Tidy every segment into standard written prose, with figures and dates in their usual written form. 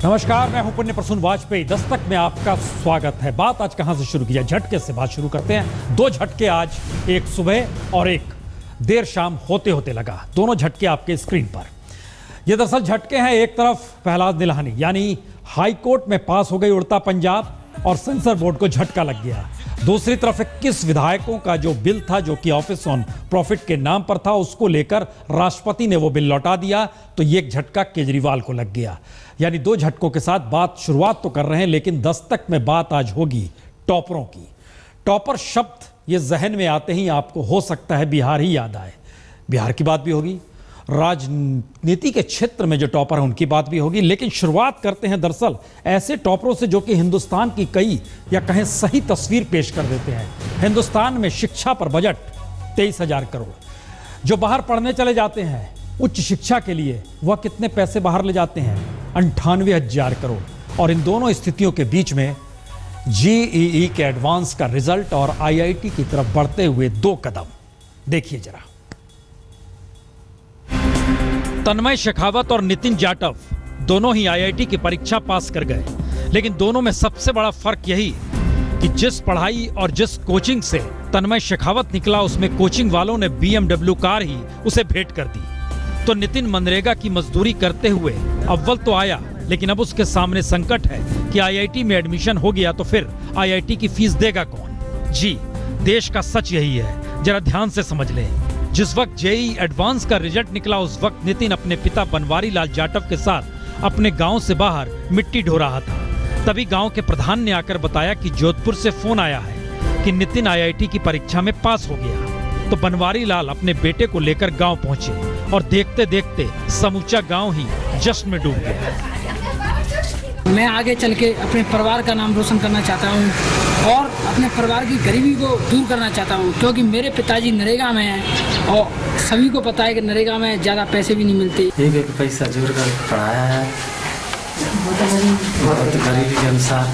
नमस्कार, मैं हूं पुण्य प्रसून वाजपेयी। दस्तक में आपका स्वागत है। बात आज कहां से शुरू की जाए? झटके से बात शुरू करते हैं। दो झटके आज, एक सुबह और एक देर शाम होते होते लगा। दोनों झटके आपके स्क्रीन पर। ये दरअसल झटके हैं। एक तरफ प्रहलाद निलानी यानी हाई कोर्ट में पास हो गई उड़ता पंजाब और सेंसर बोर्ड को झटका लग गया। दूसरी तरफ 21 विधायकों का जो बिल था, जो कि ऑफिस ऑन प्रॉफिट के नाम पर था, उसको लेकर राष्ट्रपति ने वो बिल लौटा दिया। तो ये एक झटका केजरीवाल को लग गया। यानी दो झटकों के साथ बात शुरुआत तो कर रहे हैं, लेकिन दस्तक में बात आज होगी टॉपरों की। टॉपर शब्द ये जहन में आते ही आपको हो सकता है बिहार ही याद आए। बिहार की बात भी होगी, राजनीति के क्षेत्र में जो टॉपर है उनकी बात भी होगी। लेकिन शुरुआत करते हैं दरअसल ऐसे टॉपरों से जो कि हिंदुस्तान की कई या कहें सही तस्वीर पेश कर देते हैं। हिंदुस्तान में शिक्षा पर बजट 23,000 करोड़। जो बाहर पढ़ने चले जाते हैं उच्च शिक्षा के लिए, वह कितने पैसे बाहर ले जाते हैं? 98,000 करोड़। और इन दोनों स्थितियों के बीच में जेईई के एडवांस का रिजल्ट और आईआईटी की तरफ बढ़ते हुए दो कदम देखिए जरा। तन्मय शेखावत और नितिन जाटव दोनों ही आईआईटी की परीक्षा पास कर गए, लेकिन दोनों में सबसे बड़ा फर्क यही कि जिस पढ़ाई और जिस कोचिंग से तन्मय शेखावत निकला, उसमें कोचिंग वालों ने BMW कार ही उसे भेंट कर दी। तो नितिन मनरेगा की मजदूरी करते हुए अव्वल तो आया, लेकिन अब उसके सामने संकट है कि आईआईटी में एडमिशन हो गया तो फिर आईआईटी की फीस देगा कौन? जी, देश का सच यही है, जरा ध्यान से समझ लें। जिस वक्त जेईई एडवांस का रिजल्ट निकला, उस वक्त नितिन अपने पिता बनवारी लाल जाटव के साथ अपने गांव से बाहर मिट्टी ढो रहा था। तभी गांव के प्रधान ने आकर बताया कि जोधपुर से फोन आया है कि नितिन आईआईटी की परीक्षा में पास हो गया। तो बनवारी लाल अपने बेटे को लेकर गांव पहुंचे और देखते देखते समूचा गांव ही जश्न में डूब गया। मैं आगे चल के अपने परिवार का नाम रोशन करना चाहता हूं और अपने परिवार की गरीबी को दूर करना चाहता हूं, क्योंकि मेरे पिताजी नरेगा में हैं और सभी को पता है कि नरेगा में ज़्यादा पैसे भी नहीं मिलते। एक पैसा जोड़ कर पढ़ाया है, बहुत गरीबी के अनुसार।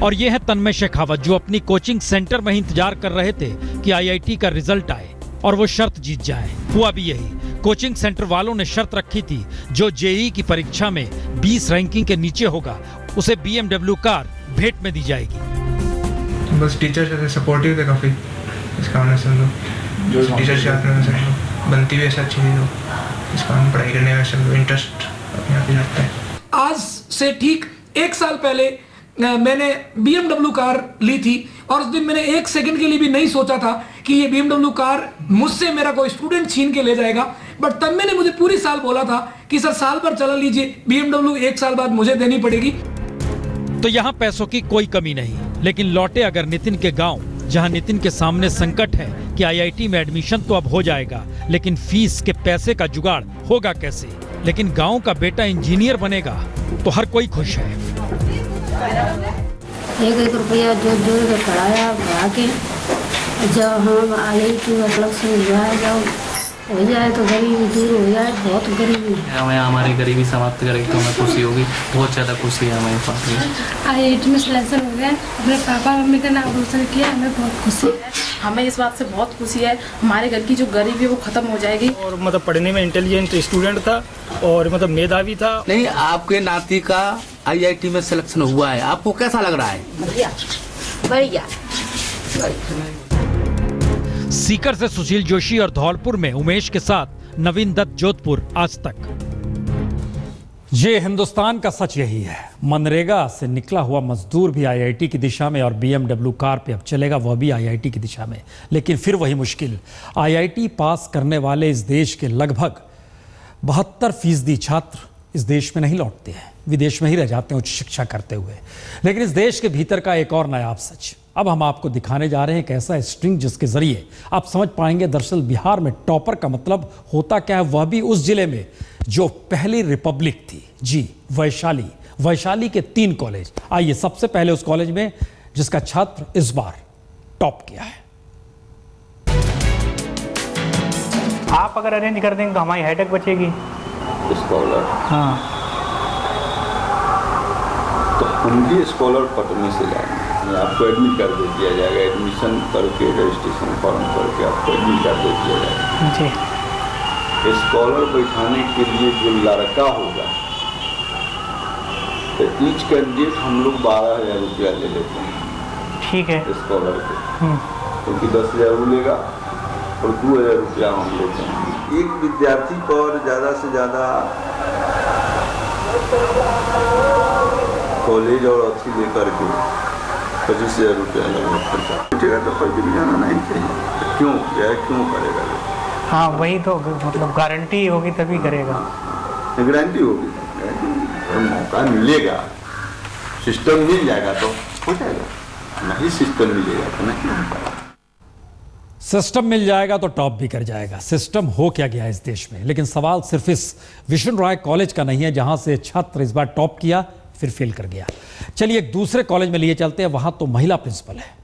और ये है तन्मय शेखावत, जो अपनी कोचिंग सेंटर में ही इंतजार कर रहे थे कि आईआईटी का रिजल्ट आए और वो शर्त जीत जाए। हुआ भी यही। कोचिंग सेंटर वालों ने शर्त रखी थी, जो जेईई की परीक्षा में 20 रैंकिंग के नीचे होगा उसे BMW कार भेंट में दी जाएगी। बस टीचर से सपोर्टिव थे काफ़ी, इसका वजह से लोग जो टीचर से आते हैं बनती भी ऐसा अच्छी थी, तो इसका हम पढ़ाई करने में सब इंटरेस्ट अपने आप ही लगता है। आज से ठीक 1 साल पहले मैंने BMW कार ली थी और उस दिन मैंने 1 सेकंड के लिए भी नहीं सोचा था कि ये BMW कार मुझसे मेरा कोई स्टूडेंट छीन के ले जाएगा। बट तब मैंने मुझे पूरी साल बोला था कि सर साल भर चला लीजिए, BMW 1 साल बाद मुझे देनी पड़ेगी। तो यहाँ पैसों की कोई कमी नहीं। लेकिन लौटे अगर नितिन के गांव, जहाँ नितिन के सामने संकट है कि आईआईटी में एडमिशन तो अब हो जाएगा, लेकिन फीस के पैसे का जुगाड़ होगा कैसे? लेकिन गाँव का बेटा इंजीनियर बनेगा तो हर कोई खुश है। 1-1 रुपया जोड़ के पढ़ाया, पढ़ा के जब हम आईआईटी में सिलेक्शन हुआ, जब हो जाए तो गरीबी दूर हो जाए। बहुत गरीबी है, हमें हमारी गरीबी समाप्त करेगी तो हमें खुशी होगी, बहुत ज़्यादा खुशी है हमें पास। आईआईटी में सिलेक्शन हो गया, अपने पापा मम्मी का नाम रोशन किया, हमें बहुत खुशी है। हमें इस बात से बहुत खुशी है, हमारे घर की जो गरीबी है वो खत्म हो जाएगी। और मतलब पढ़ने में इंटेलिजेंट स्टूडेंट था और मतलब मेधावी था। नहीं, आपके नाती का आईआईटी में सिलेक्शन हुआ है, आपको कैसा लग रहा है? बढ़िया बढ़िया। सीकर से सुशील जोशी और धौलपुर में उमेश के साथ नवीन दत्त, जोधपुर, आज तक। ये हिंदुस्तान का सच यही है। मनरेगा से निकला हुआ मजदूर भी आईआईटी की दिशा में और BMW कार पे अब चलेगा, वह भी आईआईटी की दिशा में। लेकिन फिर वही मुश्किल, आईआईटी पास करने वाले इस देश के लगभग 72% छात्र इस देश में नहीं लौटते हैं, विदेश में ही रह जाते हैं उच्च शिक्षा करते हुए। लेकिन इस देश के भीतर का एक और नायाब सच अब हम आपको दिखाने जा रहे हैं, एक ऐसा स्ट्रिंग जिसके जरिए आप समझ पाएंगे दरअसल बिहार में टॉपर का मतलब होता क्या है, वह भी उस जिले में जो पहली रिपब्लिक थी। जी, वैशाली के 3 कॉलेज। आइए सबसे पहले उस कॉलेज में जिसका छात्र इस बार टॉप किया है। आप अगर अरेंज कर देंगे तो हमारी हेडेक बचेगी। स्कॉलर, हाँ, तो हम भी स्कॉलर पटने से जाएंगे, आपको एडमिट कर दे दिया जाएगा। एडमिशन करके रजिस्ट्रेशन फॉर्म करके आपको एडमिट कर दे दिया जाएगा। जी, स्कॉलर बैठाने के लिए जो लड़का होगा तो ईच कैंडिडेट हम लोग 12,000 रुपया ले लेते हैं। ठीक है। स्कॉलर को, क्योंकि 10,000 वो लेगा और 2,000 रुपया हम लेते हैं। एक विद्यार्थी पर ज़्यादा से ज़्यादा कॉलेज और अच्छी लेकर के 25,000 रुपया लगभग खर्चा उठेगा, तो फर्जी भी जाना नहीं चाहिए। क्यों क्या क्यों करेगा? हाँ वही तो, मतलब गारंटी होगी तभी करेगा। गारंटी होगी, मौका मिलेगा, सिस्टम मिल जाएगा तो हो जाएगा, नहीं सिस्टम मिलेगा तो नहीं। सिस्टम मिल जाएगा तो टॉप भी कर जाएगा। सिस्टम हो क्या गया इस देश में? लेकिन सवाल सिर्फ इस विष्णु राय कॉलेज का नहीं है जहां से छात्र इस बार टॉप किया फिर फेल कर गया। चलिए एक दूसरे कॉलेज में लिए चलते हैं, वहां तो महिला प्रिंसिपल है।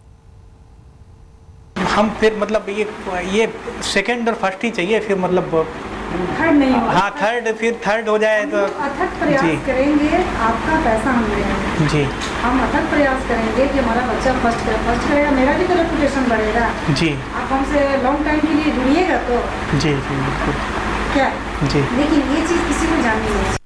हम फिर मतलब ये सेकंड और फर्स्ट ही चाहिए, फिर मतलब थर्ड नहीं होगा। हाँ थर्ड, फिर थर्ड हो जाए तो अथक प्रयास करेंगे, आपका पैसा हम लेंगे जी। हम अथक प्रयास करेंगे कि हमारा बच्चा फर्स्ट करेगा, मेरा भी तो रेपुटेशन बढ़ेगा जी। आप हमसे लॉन्ग टाइम के लिए जुड़िएगा तो जी जी बिल्कुल क्या जी। लेकिन ये चीज़ किसी को जाननी नहीं।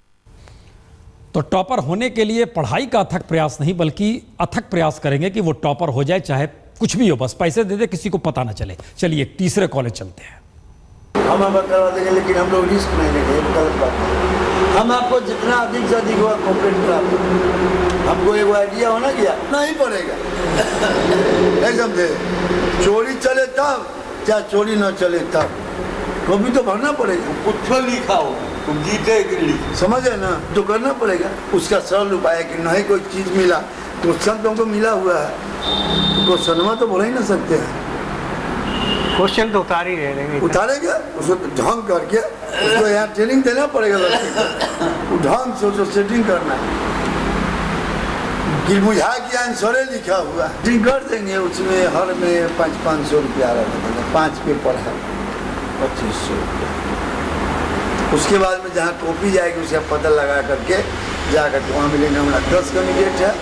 तो टॉपर होने के लिए पढ़ाई का अथक प्रयास नहीं, बल्कि अथक प्रयास करेंगे कि वो टॉपर हो जाए, चाहे कुछ भी हो, बस पैसे दे दे, किसी को पता ना चले। चलिए एक तीसरे कॉलेज चलते हैं। हम करवा देंगे, लेकिन हम लोग रिस्क नहीं लेंगे, गलत बात है। हम आपको जितना अधिक से अधिक हुआ कॉपरेट करा, हमको एक आइडिया होना गया नहीं पड़ेगा। एकदम से चोरी चले तब, क्या चोरी न चले तब, वो भी तो भरना पड़ेगा। कुछ लिखा हो तुम जीते समझे ना, तो करना पड़ेगा। उसका सरल उपाय है कि नहीं कोई चीज़ मिला, क्वेश्चन तो हमको मिला हुआ है, क्वेश्चन तो बोल ही ना सकते हैं। क्वेश्चन तो उतार ही रहेंगे, उतारेगा उसको ढंग करके, उसको यहाँ ट्रेनिंग देना पड़ेगा लड़के को, ढंग से उसको सेटिंग करना है कि बुझा कि आंसर लिखा हुआ है कर देंगे। उसमें हर में 500 रुपया रहेगा, 5 पेपर है 2500 रुपया। उसके बाद में जहाँ कॉपी जाएगी उसका पता लगा करके जाकर वहाँ मिलेंगे। हमारा 10 कैंडिडेट है,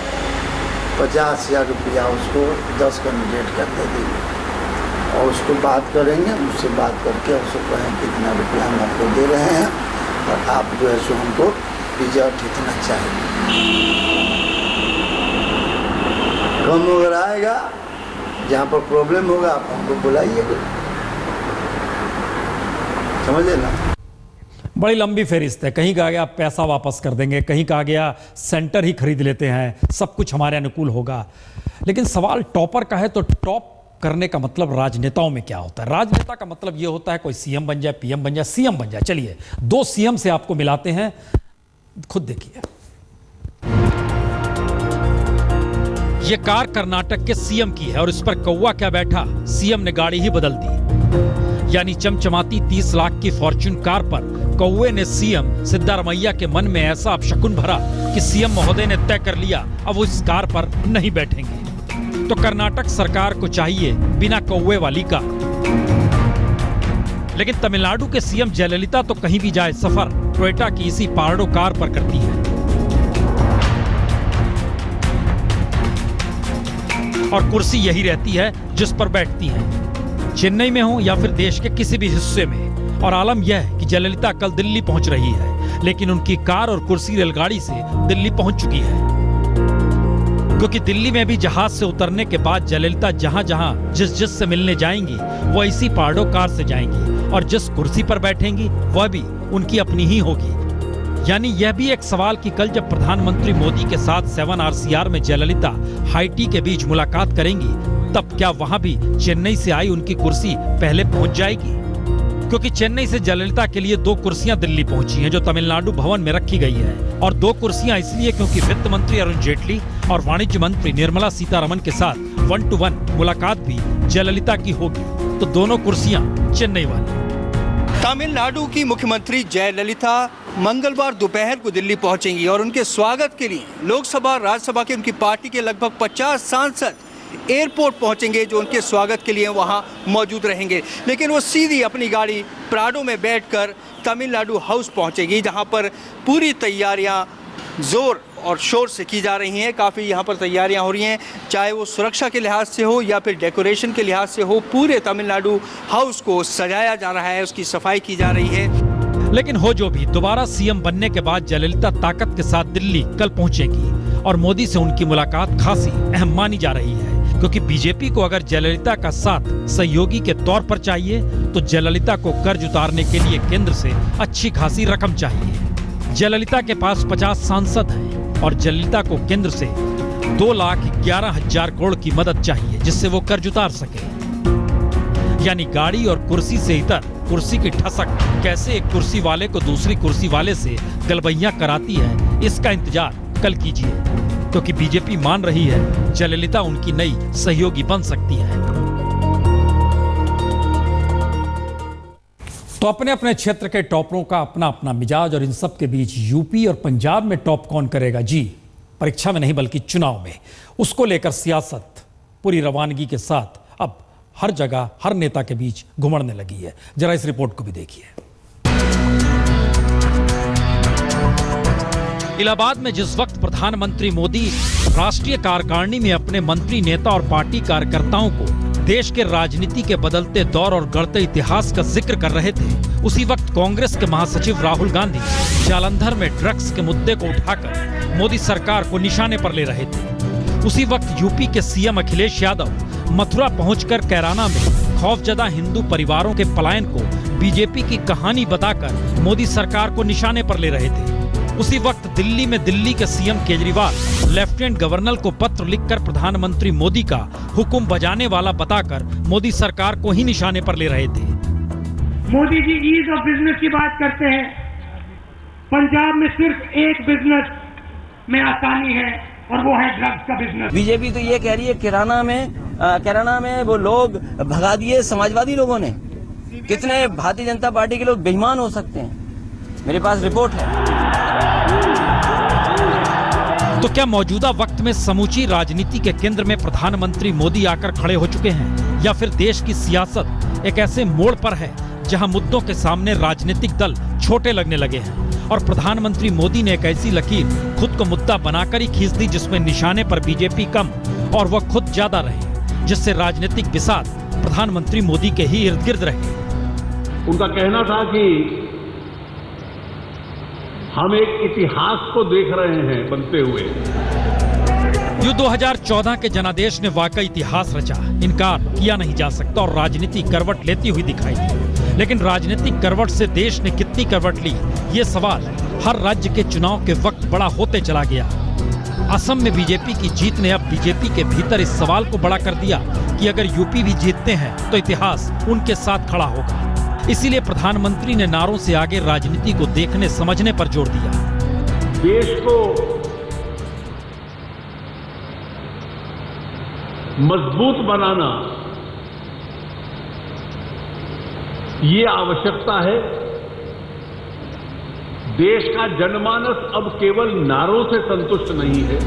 50,000 रुपया उसको 10 कैंडिडेट कर दे देंगे और उसको बात करेंगे, उससे बात करके उसको कहें कितना रुपया हम आपको दे रहे हैं और आप जो है सो हमको रिजल्ट इतना चाहिए। कम अगर आएगा, जहाँ पर प्रॉब्लम होगा आप हमको बुलाइएगा, समझे ना। बड़ी लंबी फहरिस्त है। कहीं कहा गया पैसा वापस कर देंगे, कहीं कहा गया सेंटर ही खरीद लेते हैं, सब कुछ हमारे अनुकूल होगा। लेकिन सवाल टॉपर का है तो टॉप करने का मतलब राजनेताओं में क्या होता है? राजनेता का मतलब यह होता है कोई सीएम बन जाए, पीएम बन जाए, सीएम बन जाए। चलिए 2 सीएम से आपको मिलाते हैं, खुद देखिए। यह कार कर्नाटक के सीएम की है और इस पर कौवा क्या बैठा, सीएम ने गाड़ी ही बदल दी। यानी चमचमाती 30 लाख की फॉर्च्यून कार पर कौवे ने सीएम सिद्धारमैया के मन में ऐसा अपशकुन भरा कि सीएम महोदय ने तय कर लिया अब वो इस कार पर नहीं बैठेंगे। तो कर्नाटक सरकार को चाहिए बिना कौवे वाली कार। लेकिन तमिलनाडु के सीएम जयललिता तो कहीं भी जाए सफर टोयोटा की इसी पार्डो कार पर करती है और कुर्सी यही रहती है जिस पर बैठती हैं, चेन्नई में हो या फिर देश के किसी भी हिस्से में। और आलम यह है कि जयललिता कल दिल्ली पहुंच रही है, लेकिन उनकी कार और कुर्सी रेलगाड़ी से दिल्ली पहुंच चुकी है, क्योंकि दिल्ली में भी जहाज से उतरने के बाद जयललिता जहां-जहां जिस से मिलने जाएंगी वो इसी पार्डो कार से जाएंगी और जिस कुर्सी पर बैठेंगी वह भी उनकी अपनी ही होगी। यानी यह भी एक सवाल कि कल जब प्रधानमंत्री मोदी के साथ 7 RCR में जयललिता हाईटी के बीच मुलाकात करेंगी, तब क्या वहां भी चेन्नई से आई उनकी कुर्सी पहले पहुंच जाएगी? क्योंकि चेन्नई से जयललिता के लिए 2 कुर्सियां दिल्ली पहुंची हैं जो तमिलनाडु भवन में रखी गई है, और 2 कुर्सियां इसलिए क्योंकि वित्त मंत्री अरुण जेटली और वाणिज्य मंत्री निर्मला सीतारमण के साथ 1-to-1 मुलाकात भी जयललिता की होगी, तो दोनों कुर्सियां चेन्नई वाली। तमिलनाडु की मुख्यमंत्री जयललिता मंगलवार दोपहर को दिल्ली पहुंचेंगी और उनके स्वागत के लिए लोकसभा राज्यसभा के उनकी पार्टी के लगभग 50 सांसद एयरपोर्ट पहुंचेंगे जो उनके स्वागत के लिए वहां मौजूद रहेंगे। लेकिन वो सीधी अपनी गाड़ी प्राडो में बैठकर तमिलनाडु हाउस पहुंचेगी, जहां पर पूरी तैयारियां जोर और शोर से की जा रही हैं। काफ़ी यहाँ पर तैयारियां हो रही हैं, चाहे वो सुरक्षा के लिहाज से हो या फिर डेकोरेशन के लिहाज से हो। पूरे तमिलनाडु हाउस को सजाया जा रहा है, उसकी सफाई की जा रही है। लेकिन हो जो भी, दोबारा सीएम बनने के बाद जयललिता ताकत के साथ दिल्ली कल पहुंचेंगी और मोदी से उनकी मुलाकात खासी अहम मानी जा रही है, क्योंकि बीजेपी को अगर जयललिता का साथ सहयोगी के तौर पर चाहिए तो जयललिता को कर्ज उतारने के लिए केंद्र से अच्छी खासी रकम चाहिए। जयललिता के पास 50 सांसद हैं और जयललिता को केंद्र से 2,11,000 करोड़ की मदद चाहिए जिससे वो कर्ज उतार सके। यानी गाड़ी और कुर्सी से इतर कुर्सी की ठसक कैसे एक कुर्सी वाले को दूसरी कुर्सी वाले से गलबैया कराती है, इसका इंतजार कल कीजिए, क्योंकि बीजेपी मान रही है जयललिता उनकी नई सहयोगी बन सकती है। तो अपने अपने क्षेत्र के टॉपरों का अपना अपना मिजाज, और इन सब के बीच यूपी और पंजाब में टॉप कौन करेगा, जी परीक्षा में नहीं बल्कि चुनाव में, उसको लेकर सियासत पूरी रवानगी के साथ अब हर जगह हर नेता के बीच घुमड़ने लगी है। जरा इस रिपोर्ट को भी देखिए। इलाहाबाद में जिस वक्त प्रधानमंत्री मोदी राष्ट्रीय कार्यकारिणी में अपने मंत्री, नेता और पार्टी कार्यकर्ताओं को देश के राजनीति के बदलते दौर और गढ़ते इतिहास का जिक्र कर रहे थे, उसी वक्त कांग्रेस के महासचिव राहुल गांधी जालंधर में ड्रग्स के मुद्दे को उठाकर मोदी सरकार को निशाने पर ले रहे थे। उसी वक्त यूपी के सीएम अखिलेश यादव मथुरा पहुंचकर कैराना में खौफजदा हिंदू परिवारों के पलायन को बीजेपी की कहानी बताकर मोदी सरकार को निशाने पर ले रहे थे। उसी वक्त दिल्ली में दिल्ली के सीएम केजरीवाल लेफ्टिनेंट गवर्नर को पत्र लिखकर प्रधानमंत्री मोदी का हुक्म बजाने वाला बताकर मोदी सरकार को ही निशाने पर ले रहे थे। Modi ji ease of business की बात करते हैं, पंजाब में सिर्फ एक बिजनेस में आसानी है और वो है ड्रग्स का बिजनेस। बीजेपी तो ये कह रही है कैराना में वो लोग भगा दिए समाजवादी लोगों ने। कितने भारतीय जनता पार्टी के लोग बेईमान हो सकते हैं, मेरे पास रिपोर्ट है। तो क्या मौजूदा वक्त में समूची राजनीति के केंद्र में प्रधानमंत्री मोदी आकर खड़े हो चुके हैं, या फिर देश की सियासत एक ऐसे मोड़ पर है जहां मुद्दों के सामने राजनीतिक दल छोटे लगने लगे हैं और प्रधानमंत्री मोदी ने एक ऐसी लकीर खुद को मुद्दा बनाकर ही खींच दी जिसमें निशाने पर बीजेपी कम और वह खुद ज्यादा रहे, जिससे राजनीतिक विषाद प्रधानमंत्री मोदी के ही इर्द गिर्द रहे। उनका कहना था कि हम एक इतिहास को देख रहे हैं बनते हुए। जो 2014 के जनादेश ने वाकई इतिहास रचा, इनकार किया नहीं जा सकता और राजनीति करवट लेती हुई दिखाई दी। लेकिन राजनीतिक करवट से देश ने कितनी करवट ली, ये सवाल हर राज्य के चुनाव के वक्त बड़ा होते चला गया। असम में बीजेपी की जीत ने अब बीजेपी के भीतर इस सवाल को बड़ा कर दिया कि अगर यूपी भी जीतते हैं तो इतिहास उनके साथ खड़ा होगा। इसीलिए प्रधानमंत्री ने नारों से आगे राजनीति को देखने समझने पर जोर दिया। देश को मजबूत बनाना ये आवश्यकता है। देश का जनमानस अब केवल नारों से संतुष्ट नहीं है।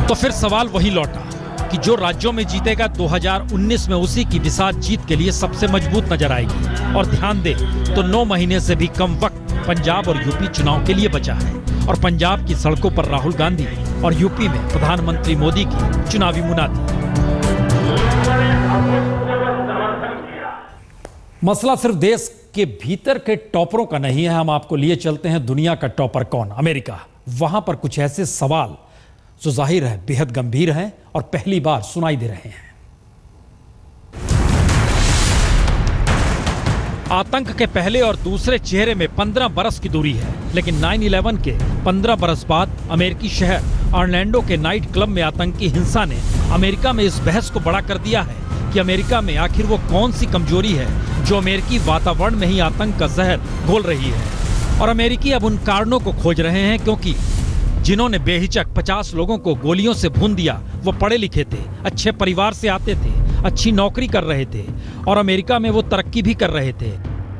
तो फिर सवाल वही लौटा कि जो राज्यों में जीतेगा 2019 में उसी की बिसात जीत के लिए सबसे मजबूत नजर आएगी। और ध्यान दे तो 9 महीने से भी कम वक्त पंजाब और यूपी चुनाव के लिए बचा है और पंजाब की सड़कों पर राहुल गांधी और यूपी में प्रधानमंत्री मोदी की चुनावी मुनादी। मसला सिर्फ देश के भीतर के टॉपरों का नहीं है, हम आपको लिए चलते हैं दुनिया का टॉपर कौन, अमेरिका। वहां पर कुछ ऐसे सवाल जो जाहिर है बेहद गंभीर हैं और पहली बार सुनाई दे रहे हैं। आतंक के पहले और दूसरे चेहरे में 15 बरस की दूरी है, लेकिन 9/11 के 15 बरस बाद अमेरिकी शहर ऑरलैंडो के नाइट क्लब में आतंकी हिंसा ने अमेरिका में इस बहस को बड़ा कर दिया है कि अमेरिका में आखिर वो कौन सी कमजोरी है जो अमेरिकी वातावरण में ही आतंक का जहर घोल रही है। और अमेरिकी अब उन कारणों को खोज रहे हैं, क्योंकि जिन्होंने बेहिचक 50 लोगों को गोलियों से भून दिया वो पढ़े लिखे थे, अच्छे परिवार से आते थे, अच्छी नौकरी कर रहे थे और अमेरिका में वो तरक्की भी कर रहे थे।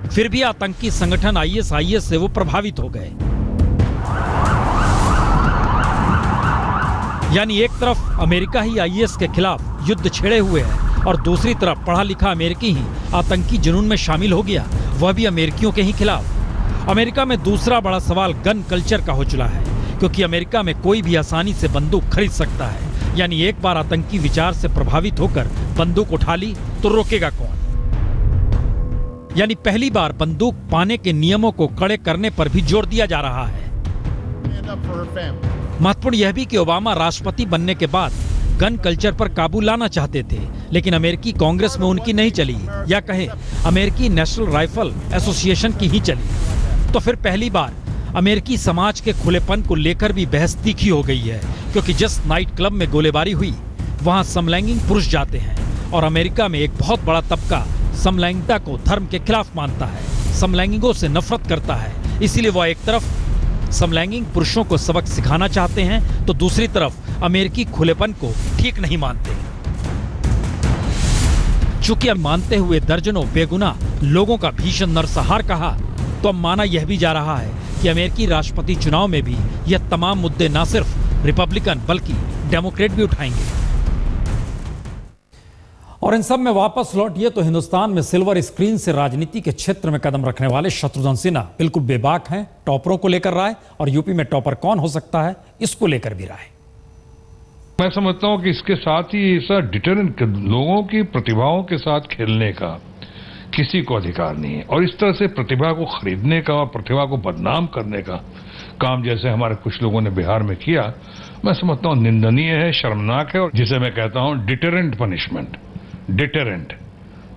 फिर भी आतंकी संगठन ISIS से वो प्रभावित हो गए। यानी एक तरफ अमेरिका ही IS के खिलाफ युद्ध छेड़े हुए है और दूसरी तरफ पढ़ा लिखा अमेरिकी ही आतंकी जुनून में शामिल हो गया, वह भी अमेरिकियों के ही खिलाफ। अमेरिका में दूसरा बड़ा सवाल गन कल्चर का हो चुका है, क्योंकि अमेरिका में कोई भी आसानी से बंदूक खरीद सकता है। यानी एक बार आतंकी विचार से प्रभावित होकर बंदूक उठा ली तो रोकेगा कौन। यानी पहली बार बंदूक पाने के नियमों को कड़े करने पर भी जोर दिया जा रहा है। महत्वपूर्ण यह भी कि ओबामा राष्ट्रपति बनने के बाद गन कल्चर पर काबू लाना चाहते थे, लेकिन अमेरिकी कांग्रेस में उनकी नहीं चली, या कहें अमेरिकी नेशनल राइफल एसोसिएशन की ही चली। तो फिर पहली बार अमेरिकी समाज के खुलेपन को लेकर भी बहस तीखी हो गई है, क्योंकि जिस नाइट क्लब में गोलीबारी हुई वहां समलैंगिक पुरुष जाते हैं और अमेरिका में एक बहुत बड़ा तबका समलैंगिकता को धर्म के खिलाफ मानता है, समलैंगिकों से नफरत करता है। इसीलिए वह एक तरफ समलैंगिक पुरुषों को सबक सिखाना चाहते हैं तो दूसरी तरफ अमेरिकी खुलेपन को ठीक नहीं मानते। चूंकि अब मानते हुए दर्जनों बेगुनाह लोगों का भीषण नरसंहार कहा, तो अब माना यह भी जा रहा है कि अमेरिकी राष्ट्रपति चुनाव में भी यह तमाम मुद्दे न सिर्फ रिपब्लिकन बल्कि डेमोक्रेट भी उठाएंगे। और इन सब में वापस लौटिए तो हिंदुस्तान में सिल्वर स्क्रीन से राजनीति के क्षेत्र में कदम रखने वाले शत्रुघ्न सिन्हा बिल्कुल बेबाक हैं टॉपरों को लेकर राय, और यूपी में टॉपर कौन हो सकता है इसको लेकर भी राय। मैं समझता हूं कि इसके साथ ही ऐसा डिटरेंट, लोगों की प्रतिभाओं के साथ खेलने का किसी को अधिकार नहीं है, और इस तरह से प्रतिभा को खरीदने का और प्रतिभा को बदनाम करने का काम जैसे हमारे कुछ लोगों ने बिहार में किया, मैं समझता हूं निंदनीय है, शर्मनाक है, और जिसे मैं कहता हूं डिटरेंट पनिशमेंट, डिटरेंट,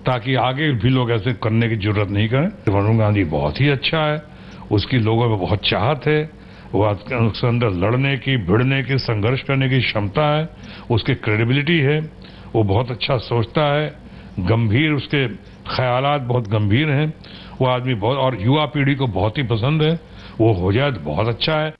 ताकि आगे भी लोग ऐसे करने की जरूरत नहीं करें। वरुण गांधी बहुत ही अच्छा है, उसकी लोगों में बहुत चाहत है, वो उसके अंदर लड़ने की, भिड़ने की, संघर्ष करने की क्षमता है, उसकी क्रेडिबिलिटी है, वो बहुत अच्छा सोचता है, गंभीर, उसके ख्यालात बहुत गंभीर हैं, वो आदमी बहुत, और युवा पीढ़ी को बहुत ही पसंद है, वो हो जाए तो बहुत अच्छा है।